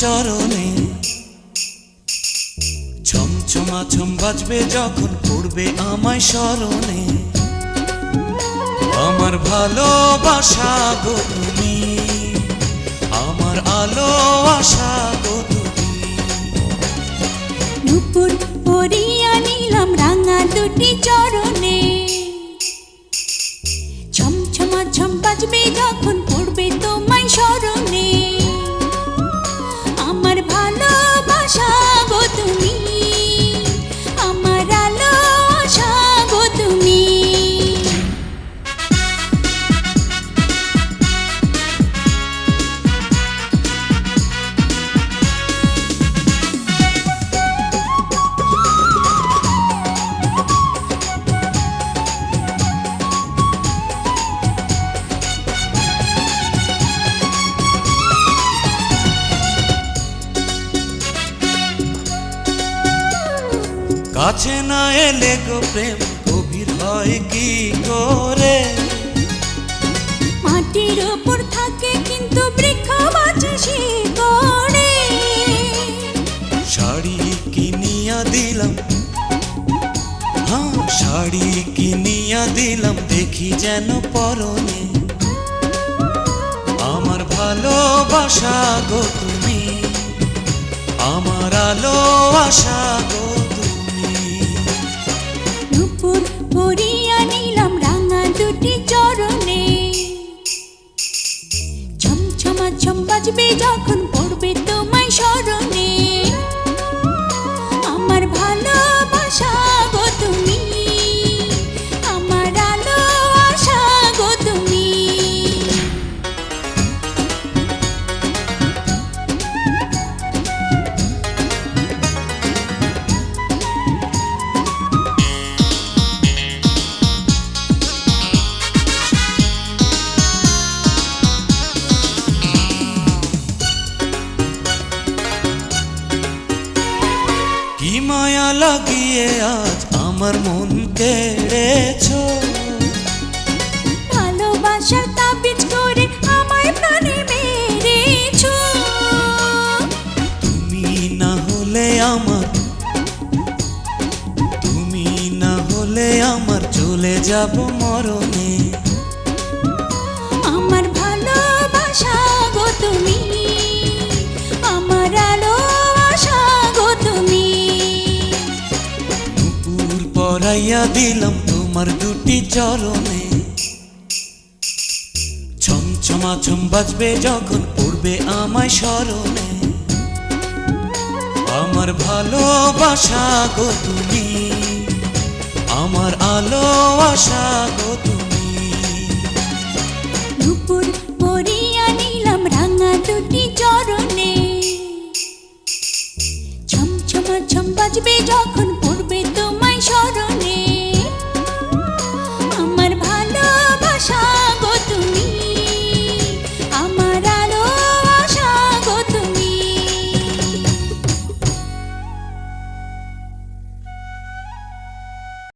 চরণে, ছমছমা ছম বাজবে যখন পড়বে আমায় স্মরণে। আমার ভালোবাসা গো তুমি, আমার আলো আশা গো তুমি। নুপুর পরিয়া নিলাম রাঙা দুটি চরণে, ছমছমা ছম বাজবে যখন পড়বে তোমায় স্মরণে। আমার ভালোবাসা গো তুমি, আমার আলো আশা গো তুমি। কাছে না এলে গো প্রেম গভীর হয় কি করে? মাটির উপর থাকে কিন্তু বৃক্ষ বাঁচে শিকড়ে। শাড়ি কিনিয়া দিলাম, হ্যাঁ শাড়ি কিনিয়া দিলাম, দেখি যেন পরনে। আমার ভালোবাসা গো তুমি, আমার আলো আশা গো তুমি। নুপুর পরিয়া নিলাম রাঙা দুটি চরণে, ছমছমা ছম বাজবে যখন পড়বে তোমায় স্মরণে। আমার ভালোবাসা গো তুমি, আমার আলো আশা গো তুমি। কি মায়া লাগিয়ে আজ আমার মন কেড়েছো, ভালোবাসার তাবিজ করে আমায় প্রাণে মেরেছো। তুমি না হলে আমার, তুমি না হলে আমার চলে যাব মরণে। আমার ভালোবাসা গো তুমি, আমার আলো আশা গো তুমি। নুপুর পরাইয়া দিলাম তোমার দুটি চরণে, ছমছমা ছম বাজবে যখন পড়বে আমায় স্মরণে। আমার ভালোবাসা গো তুমি, আমার আলো আশা গো তুমি। নুপুর পরিয়া নিলাম রাঙা দুটি চরণে, ছমছমা ছম বাজবে যখন